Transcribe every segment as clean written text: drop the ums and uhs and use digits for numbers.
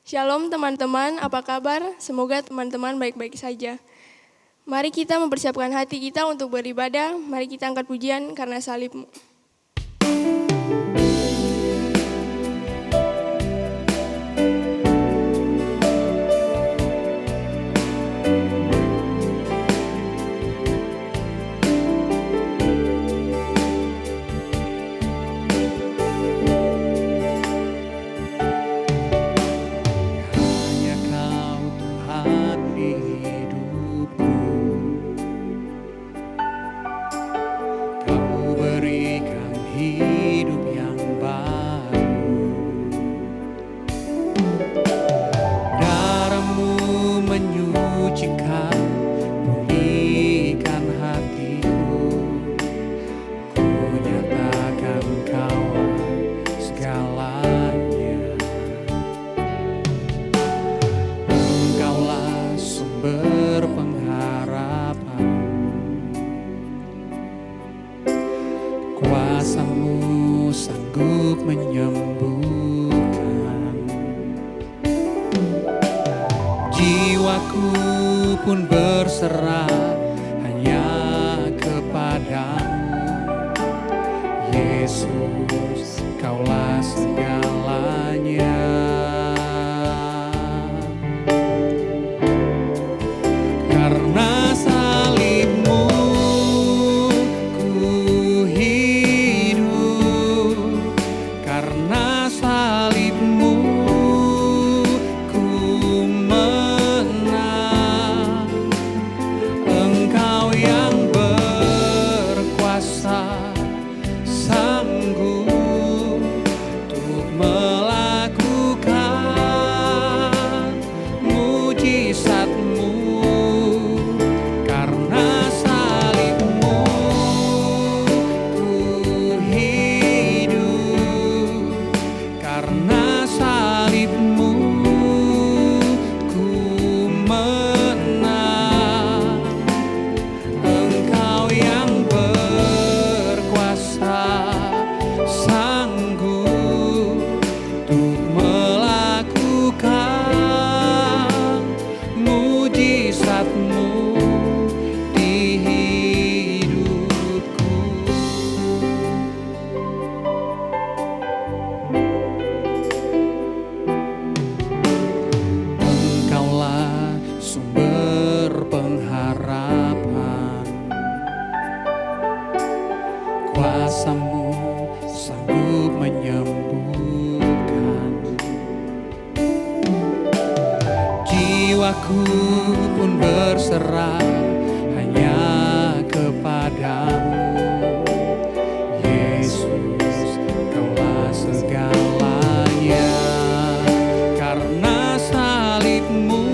Shalom teman-teman, apa kabar? Semoga teman-teman baik-baik saja. Mari kita mempersiapkan hati kita untuk beribadah. Mari kita angkat pujian karena salib-Mu. Kuasa-Mu sanggup menyembuhkan. Jiwaku pun berserah hanya kepadamu. Yesus, Kaulah segalanya. Karena salib-Mu Kuasa-Mu sanggup menyembuhkan. Jiwaku pun berserah hanya kepadamu. Yesus, Kaulah segalanya. Karena salib-Mu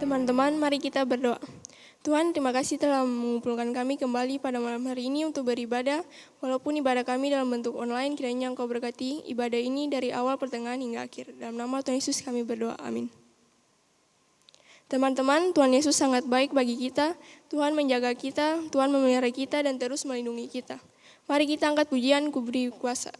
Teman-teman, mari kita berdoa. Tuhan, terima kasih telah mengumpulkan kami kembali pada malam hari ini untuk beribadah. Walaupun ibadah kami dalam bentuk online, kiranya Engkau berkati ibadah ini dari awal, pertengahan, hingga akhir. Dalam nama Tuhan Yesus kami berdoa, amin. Teman-teman, Tuhan Yesus sangat baik bagi kita. Tuhan menjaga kita, Tuhan memelihara kita, dan terus melindungi kita. Mari kita angkat pujian, Ku beri kuasa.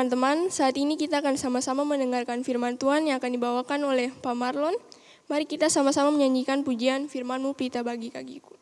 teman-teman, saat ini kita akan sama-sama mendengarkan firman Tuhan yang akan dibawakan oleh Pak Marlon. Mari kita sama-sama menyanyikan pujian Firman-Mu Pelita bagi kakiku.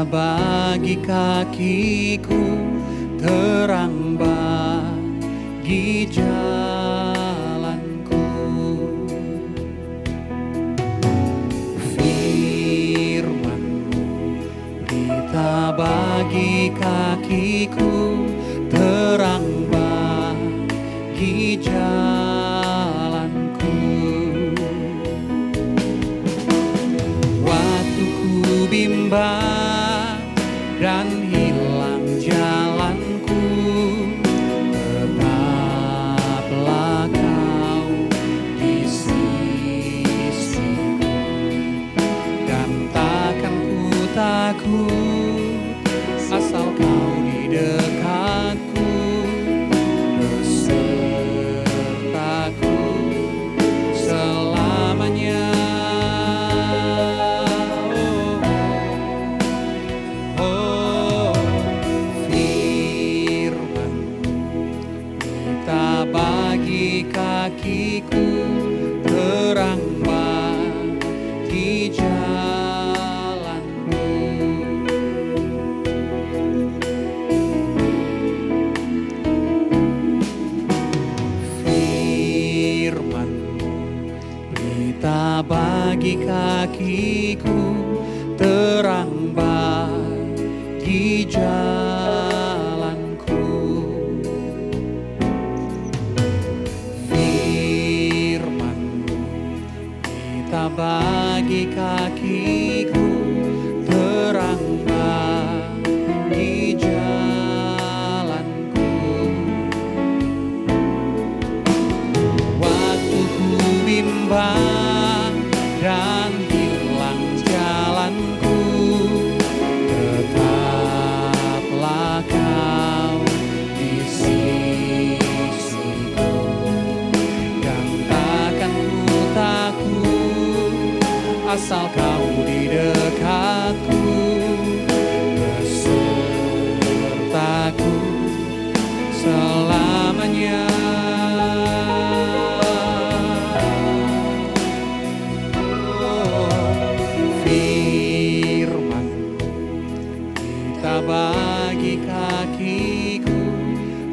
Bagi kakiku, terang bagi jalanku. Firman-Mu berita bagi kakiku, terang bagi jalanku. Waktu ku bimbang dan hilang jalanku, tetaplah Kau di sisiku, dan takkan ku takut asal Kau di dekatku, besertaku selamanya. Kakiku terang bagi jalanku. Firman-Mu berita bagi kakiku, terang bagi jalanku. Bagi kakiku, terang bagi jalanku. Waktu ku bimbang dan hilang jalanku, tetaplah Kau di sisiku, dan takkan ku takut asal Kau di dekatku, besertaku selamanya. Firman-Mu berita bagi kakiku,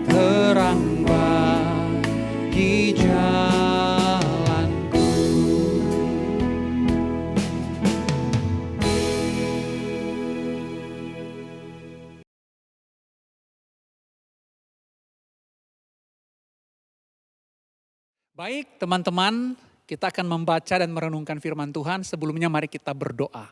terang bagi jalanku. Baik teman-teman, kita akan membaca dan merenungkan firman Tuhan. Sebelumnya mari kita berdoa.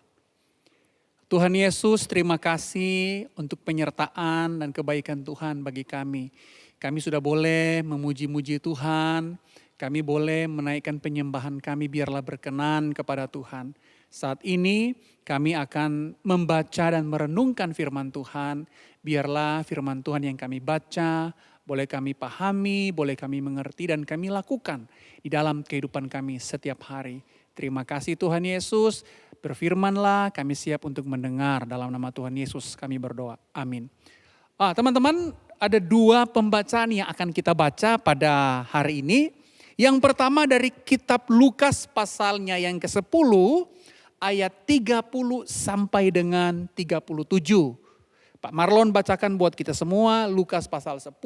Tuhan Yesus, terima kasih untuk penyertaan dan kebaikan Tuhan bagi kami. Kami sudah boleh memuji-muji Tuhan, kami boleh menaikkan penyembahan kami, biarlah berkenan kepada Tuhan. Saat ini kami akan membaca dan merenungkan firman Tuhan, biarlah firman Tuhan yang kami baca, boleh kami pahami, boleh kami mengerti dan kami lakukan di dalam kehidupan kami setiap hari. Terima kasih Tuhan Yesus, berfirmanlah, kami siap untuk mendengar. Dalam nama Tuhan Yesus kami berdoa, amin. Teman-teman, ada dua pembacaan yang akan kita baca pada hari ini. Yang pertama dari kitab Lukas pasalnya yang ke-10 ayat 30 sampai dengan 37. Pak Marlon bacakan buat kita semua Lukas pasal 10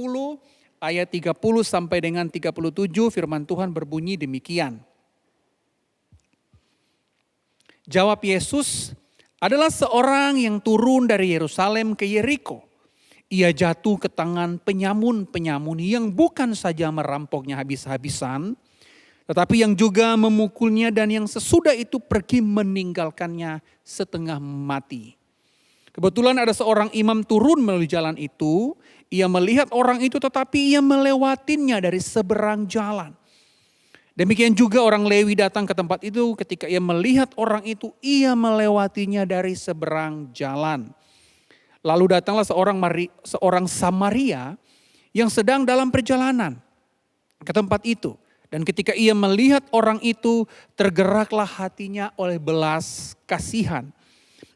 ayat 30 sampai dengan 37, firman Tuhan berbunyi demikian. Jawab Yesus, adalah seorang yang turun dari Yerusalem ke Yeriko. Ia jatuh ke tangan penyamun-penyamun yang bukan saja merampoknya habis-habisan, tetapi yang juga memukulnya dan yang sesudah itu pergi meninggalkannya setengah mati. Kebetulan ada seorang imam turun melalui jalan itu. Ia melihat orang itu tetapi ia melewatinya dari seberang jalan. Demikian juga orang Lewi datang ke tempat itu, ketika ia melihat orang itu, ia melewatinya dari seberang jalan. Lalu datanglah seorang Samaria yang sedang dalam perjalanan ke tempat itu. Dan ketika ia melihat orang itu, tergeraklah hatinya oleh belas kasihan.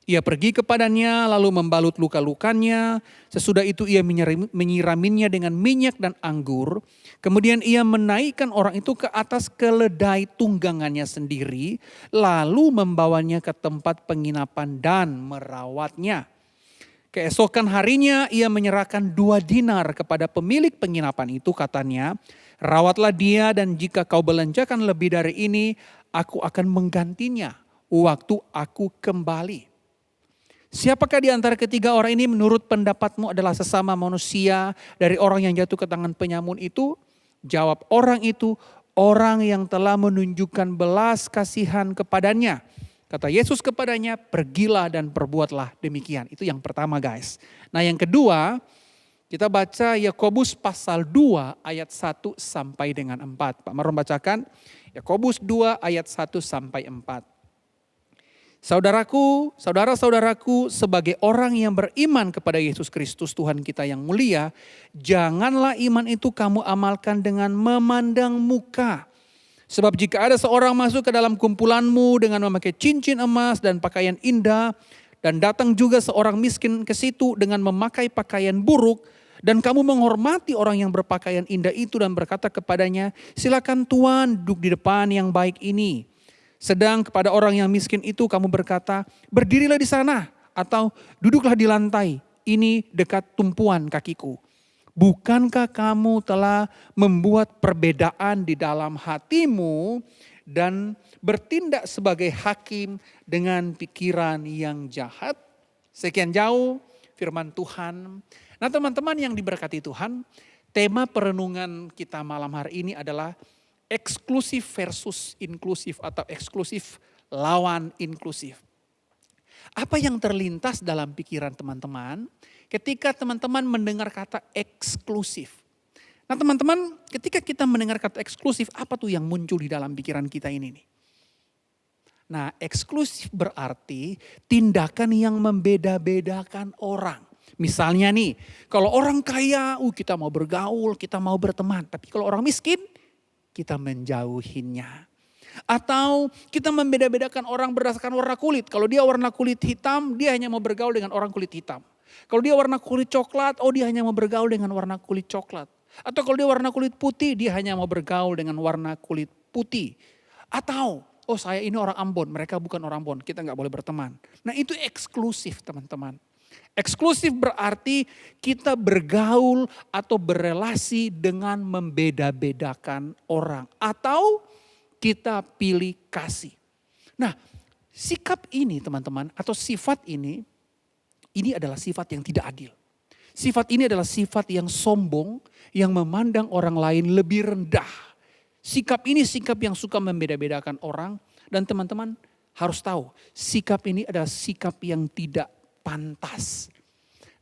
Ia pergi kepadanya lalu membalut luka-lukanya. Sesudah itu ia menyiraminya dengan minyak dan anggur. Kemudian ia menaikkan orang itu ke atas keledai tunggangannya sendiri. Lalu membawanya ke tempat penginapan dan merawatnya. Keesokan harinya ia menyerahkan 2 dinar kepada pemilik penginapan itu, katanya, rawatlah dia dan jika kau belanjakan lebih dari ini, aku akan menggantinya waktu aku kembali. Siapakah di antara ketiga orang ini menurut pendapatmu adalah sesama manusia dari orang yang jatuh ke tangan penyamun itu? Jawab orang itu, orang yang telah menunjukkan belas kasihan kepadanya. Kata Yesus kepadanya, pergilah dan perbuatlah demikian. Itu yang pertama guys. Nah yang kedua, kita baca Yakobus pasal 2 ayat 1 sampai dengan 4. Pak Maron bacakan Yakobus 2 ayat 1 sampai 4. Saudara-saudaraku, sebagai orang yang beriman kepada Yesus Kristus Tuhan kita yang mulia, janganlah iman itu kamu amalkan dengan memandang muka. Sebab jika ada seorang masuk ke dalam kumpulanmu dengan memakai cincin emas dan pakaian indah, dan datang juga seorang miskin ke situ dengan memakai pakaian buruk, dan kamu menghormati orang yang berpakaian indah itu dan berkata kepadanya, silakan Tuan duduk di depan yang baik ini. Sedang kepada orang yang miskin itu kamu berkata, berdirilah di sana atau duduklah di lantai, ini dekat tumpuan kakiku. Bukankah kamu telah membuat perbedaan di dalam hatimu dan bertindak sebagai hakim dengan pikiran yang jahat? Sekian jauh firman Tuhan. Nah teman-teman yang diberkati Tuhan, tema perenungan kita malam hari ini adalah eksklusif versus inklusif atau eksklusif lawan inklusif. Apa yang terlintas dalam pikiran teman-teman ketika teman-teman mendengar kata eksklusif? Nah teman-teman, ketika kita mendengar kata eksklusif, apa tuh yang muncul di dalam pikiran kita ini nih? Nah eksklusif berarti tindakan yang membeda-bedakan orang. Misalnya nih, kalau orang kaya, kita mau bergaul, kita mau berteman. Tapi kalau orang miskin, kita menjauhinya. Atau kita membeda-bedakan orang berdasarkan warna kulit. Kalau dia warna kulit hitam, dia hanya mau bergaul dengan orang kulit hitam. Kalau dia warna kulit coklat, dia hanya mau bergaul dengan warna kulit coklat. Atau kalau dia warna kulit putih, dia hanya mau bergaul dengan warna kulit putih. Atau, saya ini orang Ambon, mereka bukan orang Ambon, kita gak boleh berteman. Nah itu eksklusif teman-teman. Eksklusif berarti kita bergaul atau berelasi dengan membeda-bedakan orang. Atau kita pilih kasih. Nah sikap ini teman-teman atau sifat ini adalah sifat yang tidak adil. Sifat ini adalah sifat yang sombong, yang memandang orang lain lebih rendah. Sikap ini sikap yang suka membeda-bedakan orang. Dan teman-teman harus tahu sikap ini adalah sikap yang tidak pantas.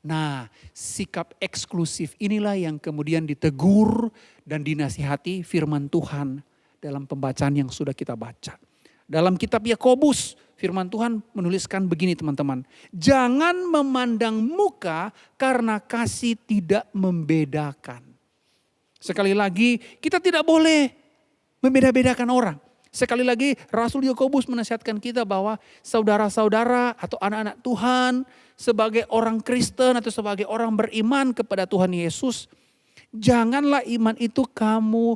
Nah, sikap eksklusif inilah yang kemudian ditegur dan dinasihati firman Tuhan dalam pembacaan yang sudah kita baca. Dalam kitab Yakobus, firman Tuhan menuliskan begini teman-teman. Jangan memandang muka karena kasih tidak membedakan. Sekali lagi, kita tidak boleh membeda-bedakan orang. Sekali lagi Rasul Yakobus menasihatkan kita bahwa saudara-saudara atau anak-anak Tuhan sebagai orang Kristen atau sebagai orang beriman kepada Tuhan Yesus, janganlah iman itu kamu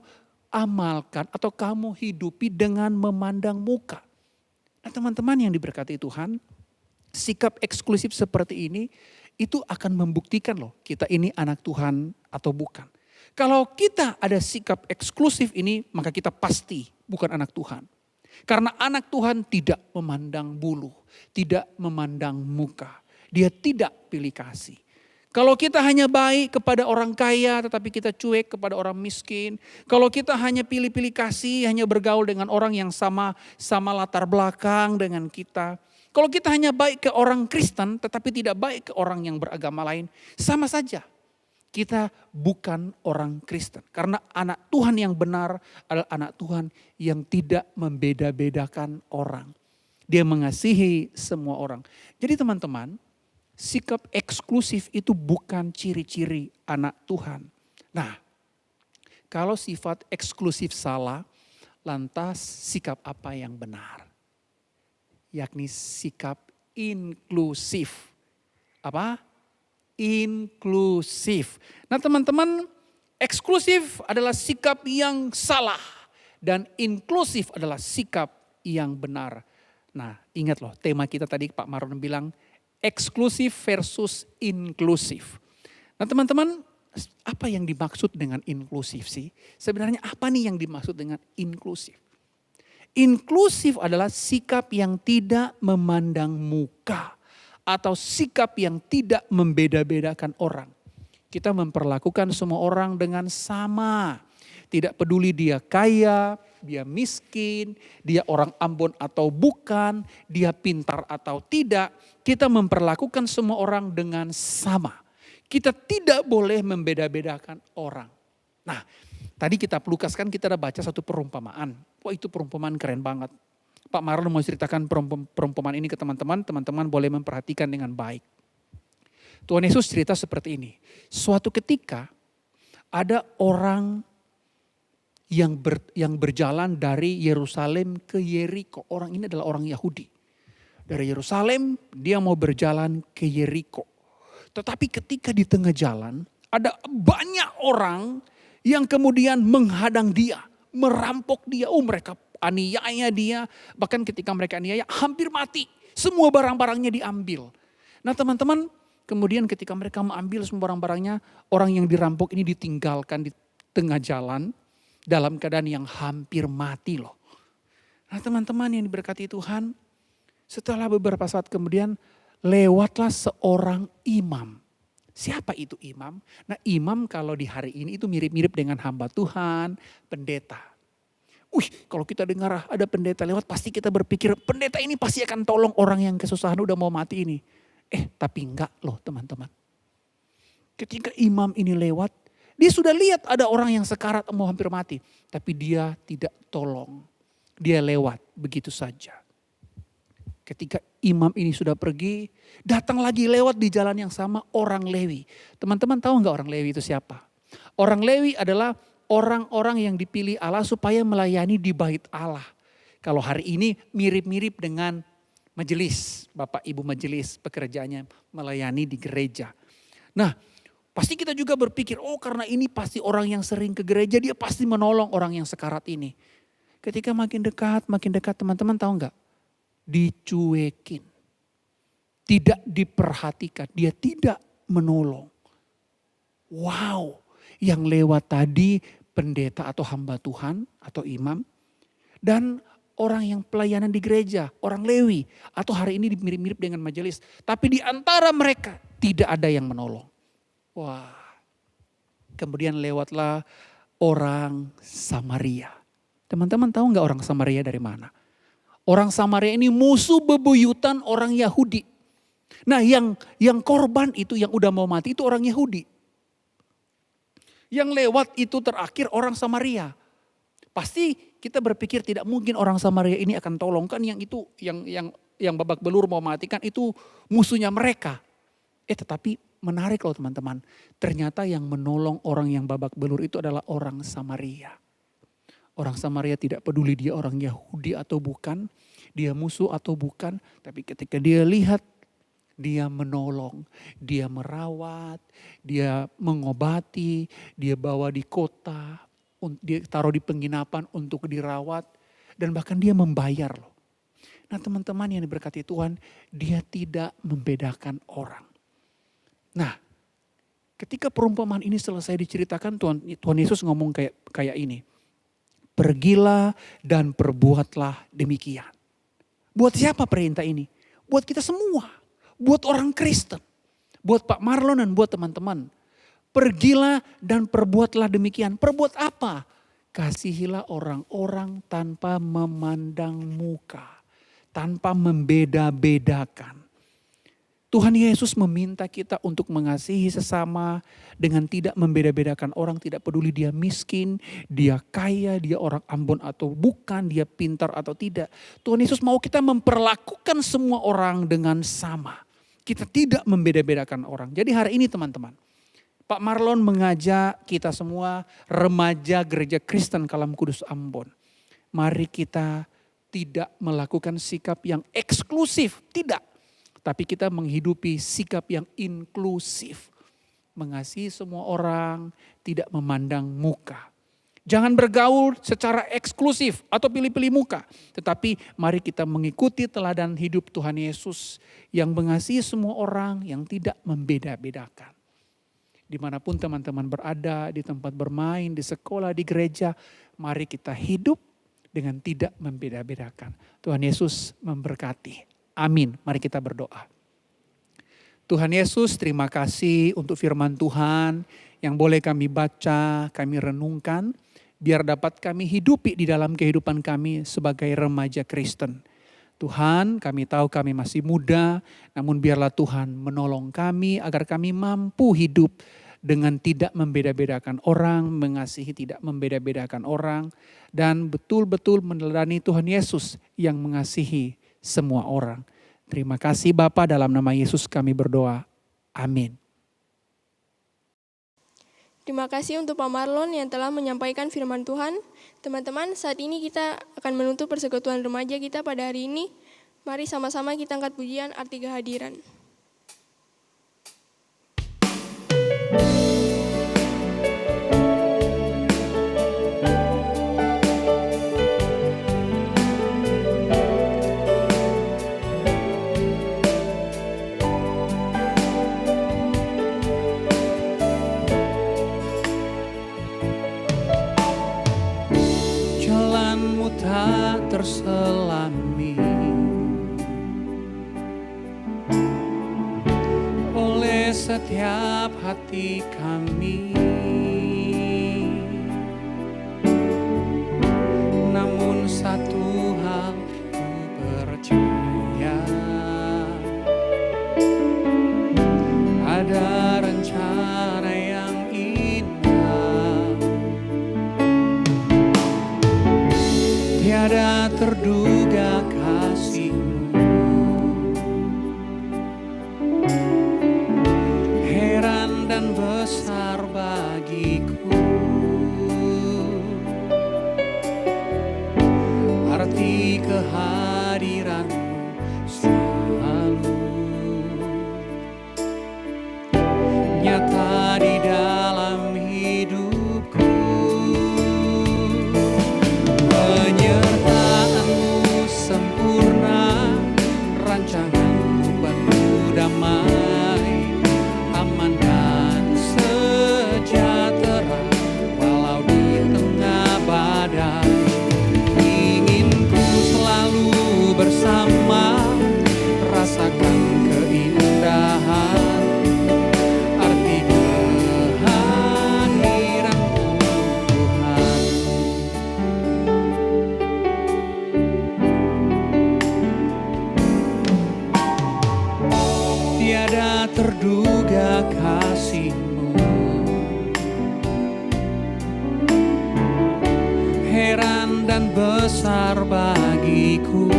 amalkan atau kamu hidupi dengan memandang muka. Nah teman-teman yang diberkati Tuhan, sikap eksklusif seperti ini itu akan membuktikan loh kita ini anak Tuhan atau bukan. Kalau kita ada sikap eksklusif ini, maka kita pasti bukan anak Tuhan. Karena anak Tuhan tidak memandang bulu, tidak memandang muka. Dia tidak pilih kasih. Kalau kita hanya baik kepada orang kaya tetapi kita cuek kepada orang miskin. Kalau kita hanya pilih-pilih kasih, hanya bergaul dengan orang yang sama latar belakang dengan kita. Kalau kita hanya baik ke orang Kristen tetapi tidak baik ke orang yang beragama lain, sama saja. kita bukan orang Kristen. Karena anak Tuhan yang benar adalah anak Tuhan yang tidak membeda-bedakan orang. Dia mengasihi semua orang. Jadi teman-teman, sikap eksklusif itu bukan ciri-ciri anak Tuhan. Nah, kalau sifat eksklusif salah, lantas sikap apa yang benar? Yakni sikap inklusif. Apa? Inklusif. Nah teman-teman, eksklusif adalah sikap yang salah. Dan inklusif adalah sikap yang benar. Nah ingat loh, tema kita tadi Pak Marlon bilang, eksklusif versus inklusif. Nah teman-teman, apa yang dimaksud dengan inklusif sih? Sebenarnya apa nih yang dimaksud dengan inklusif? Inklusif adalah sikap yang tidak memandang muka. Atau sikap yang tidak membeda-bedakan orang. Kita memperlakukan semua orang dengan sama. Tidak peduli dia kaya, dia miskin, dia orang Ambon atau bukan, dia pintar atau tidak. Kita memperlakukan semua orang dengan sama. Kita tidak boleh membeda-bedakan orang. Nah, tadi kita pelukaskan, kita ada baca satu perumpamaan. Wah itu perumpamaan keren banget. Pak Marlon mau ceritakan perumpamaan ini ke teman-teman. Teman-teman boleh memperhatikan dengan baik. Tuhan Yesus cerita seperti ini. Suatu ketika ada orang yang berjalan dari Yerusalem ke Yeriko. Orang ini adalah orang Yahudi. Dari Yerusalem dia mau berjalan ke Yeriko. Tetapi ketika di tengah jalan ada banyak orang yang kemudian menghadang dia. Merampok dia. Mereka aniaya dia. Bahkan ketika mereka aniaya hampir mati. Semua barang-barangnya diambil. Nah teman-teman, kemudian ketika mereka mengambil semua barang-barangnya, orang yang dirampok ini ditinggalkan di tengah jalan dalam keadaan yang hampir mati loh. Nah teman-teman yang diberkati Tuhan, setelah beberapa saat kemudian lewatlah seorang imam. Siapa itu imam? Nah imam kalau di hari ini itu mirip-mirip dengan hamba Tuhan, pendeta. Kalau kita dengar ada pendeta lewat pasti kita berpikir pendeta ini pasti akan tolong orang yang kesusahan udah mau mati ini. Tapi enggak loh teman-teman. Ketika imam ini lewat, dia sudah lihat ada orang yang sekarat mau hampir mati. Tapi dia tidak tolong. Dia lewat begitu saja. Ketika imam ini sudah pergi, datang lagi lewat di jalan yang sama orang Lewi. Teman-teman tahu enggak orang Lewi itu siapa? Orang Lewi adalah orang-orang yang dipilih Allah supaya melayani di bait Allah. Kalau hari ini mirip-mirip dengan majelis, Bapak Ibu majelis pekerjaannya melayani di gereja. Nah pasti kita juga berpikir, karena ini pasti orang yang sering ke gereja, dia pasti menolong orang yang sekarat ini. Ketika makin dekat teman-teman tahu enggak? Dicuekin. Tidak diperhatikan, dia tidak menolong. Wow. Yang lewat tadi pendeta atau hamba Tuhan atau imam. Dan orang yang pelayanan di gereja, orang Lewi. Atau hari ini mirip-mirip dengan majelis. Tapi di antara mereka tidak ada yang menolong. Wah. Kemudian lewatlah orang Samaria. Teman-teman tahu gak orang Samaria dari mana? Orang Samaria ini musuh bebuyutan orang Yahudi. Nah yang korban itu yang udah mau mati itu orang Yahudi. Yang lewat itu terakhir orang Samaria. Pasti kita berpikir tidak mungkin orang Samaria ini akan tolong. Kan yang itu yang babak belur mau matikan itu musuhnya mereka. Tetapi menarik loh teman-teman. Ternyata yang menolong orang yang babak belur itu adalah orang Samaria. Orang Samaria tidak peduli dia orang Yahudi atau bukan. Dia musuh atau bukan. Tapi ketika dia lihat, dia menolong, dia merawat, dia mengobati, dia bawa di kota, dia taruh di penginapan untuk dirawat. Dan bahkan dia membayar loh. Nah teman-teman yang diberkati Tuhan, dia tidak membedakan orang. Nah ketika perumpamaan ini selesai diceritakan, Tuhan Yesus ngomong kayak ini. Pergilah dan perbuatlah demikian. Buat siapa perintah ini? Buat kita semua. Buat orang Kristen. Buat Pak Marlon dan buat teman-teman. Pergilah dan perbuatlah demikian. Perbuat apa? Kasihilah orang-orang tanpa memandang muka. Tanpa membeda-bedakan. Tuhan Yesus meminta kita untuk mengasihi sesama dengan tidak membeda-bedakan orang, tidak peduli dia miskin, dia kaya, dia orang Ambon atau bukan, dia pintar atau tidak. Tuhan Yesus mau kita memperlakukan semua orang dengan sama. Kita tidak membeda-bedakan orang. Jadi hari ini teman-teman, Pak Marlon mengajak kita semua remaja Gereja Kristen Kalam Kudus Ambon. Mari kita tidak melakukan sikap yang eksklusif, tidak. Tapi kita menghidupi sikap yang inklusif. Mengasihi semua orang, tidak memandang muka. Jangan bergaul secara eksklusif atau pilih-pilih muka. Tetapi mari kita mengikuti teladan hidup Tuhan Yesus yang mengasihi semua orang, yang tidak membeda-bedakan. Dimanapun teman-teman berada, di tempat bermain, di sekolah, di gereja, mari kita hidup dengan tidak membeda-bedakan. Tuhan Yesus memberkati. Amin. Mari kita berdoa. Tuhan Yesus, terima kasih untuk firman Tuhan yang boleh kami baca, kami renungkan, biar dapat kami hidupi di dalam kehidupan kami sebagai remaja Kristen. Tuhan, kami tahu kami masih muda, namun biarlah Tuhan menolong kami agar kami mampu hidup dengan tidak membeda-bedakan orang, mengasihi tidak membeda-bedakan orang, dan betul-betul meneladani Tuhan Yesus yang mengasihi semua orang. Terima kasih Bapa, dalam nama Yesus kami berdoa. Amin. Terima kasih untuk Pak Marlon yang telah menyampaikan firman Tuhan. Teman-teman, saat ini kita akan menutup persekutuan remaja kita pada hari ini. Mari sama-sama kita angkat pujian arti kehadiran. Jalanmu tak terselami oleh setiap hati kami, namun satu hal ku percaya, ada rencana yang indah, tiada terduga kasih-Mu, heran dan besar bagiku, arti kehadiran-Mu selalu nyata di dalam hidupku. Penyertaan-Mu sempurna, rancangan-Mu penuh damai, aman dan sejahtera walau di tengah badai. Ingin ku selalu bersama, rasakan keindahan arti kehadiran-Mu Tuhan. Tiada terduga kasih-Mu, heran dan besar bagiku,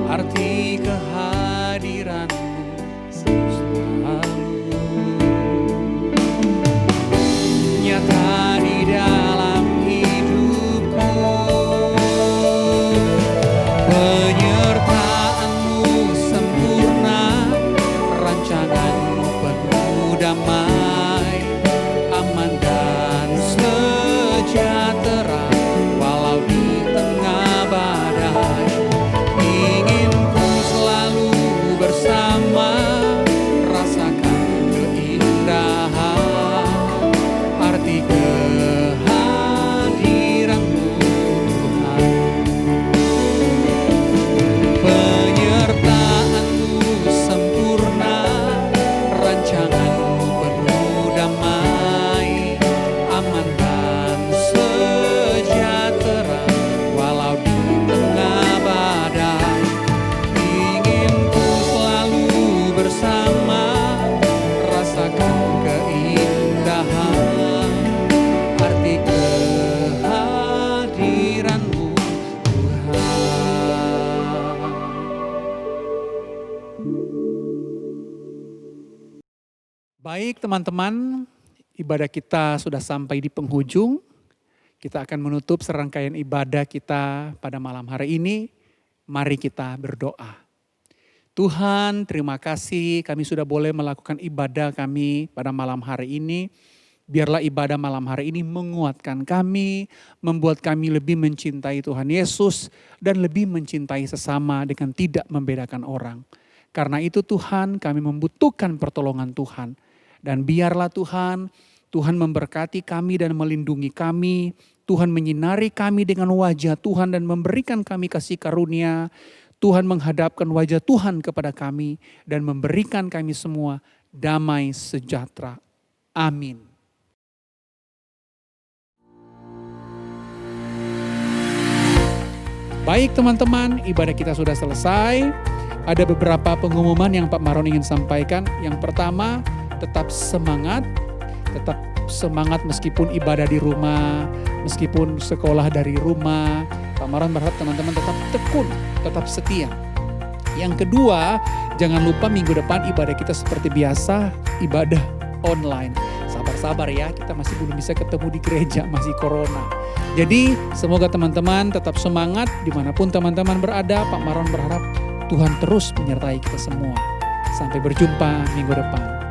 arti kehadiran-Mu selalu nyata di dalam hidupku. Penyertaan-Mu sempurna, rancangan-Mu penuh damai, aman dan sejahtera walau di tengah badai. Ingin ku selalu Baik teman-teman, ibadah kita sudah sampai di penghujung. Kita akan menutup serangkaian ibadah kita pada malam hari ini. Mari kita berdoa. Tuhan, terima kasih kami sudah boleh melakukan ibadah kami pada malam hari ini. Biarlah ibadah malam hari ini menguatkan kami, membuat kami lebih mencintai Tuhan Yesus dan lebih mencintai sesama dengan tidak membedakan orang. Karena itu Tuhan, kami membutuhkan pertolongan Tuhan. Dan biarlah Tuhan memberkati kami dan melindungi kami. Tuhan menyinari kami dengan wajah Tuhan dan memberikan kami kasih karunia. Tuhan menghadapkan wajah Tuhan kepada kami dan memberikan kami semua damai sejahtera. Amin. Baik teman-teman, ibadah kita sudah selesai. Ada beberapa pengumuman yang Pak Maron ingin sampaikan. Yang pertama, tetap semangat meskipun ibadah di rumah, meskipun sekolah dari rumah. Pak Maron berharap teman-teman tetap tekun, tetap setia. Yang kedua, jangan lupa minggu depan ibadah kita seperti biasa, ibadah online. Sabar-sabar ya, kita masih belum bisa ketemu di gereja, masih corona. Jadi semoga teman-teman tetap semangat dimanapun teman-teman berada. Pak Maron berharap Tuhan terus menyertai kita semua. Sampai berjumpa minggu depan.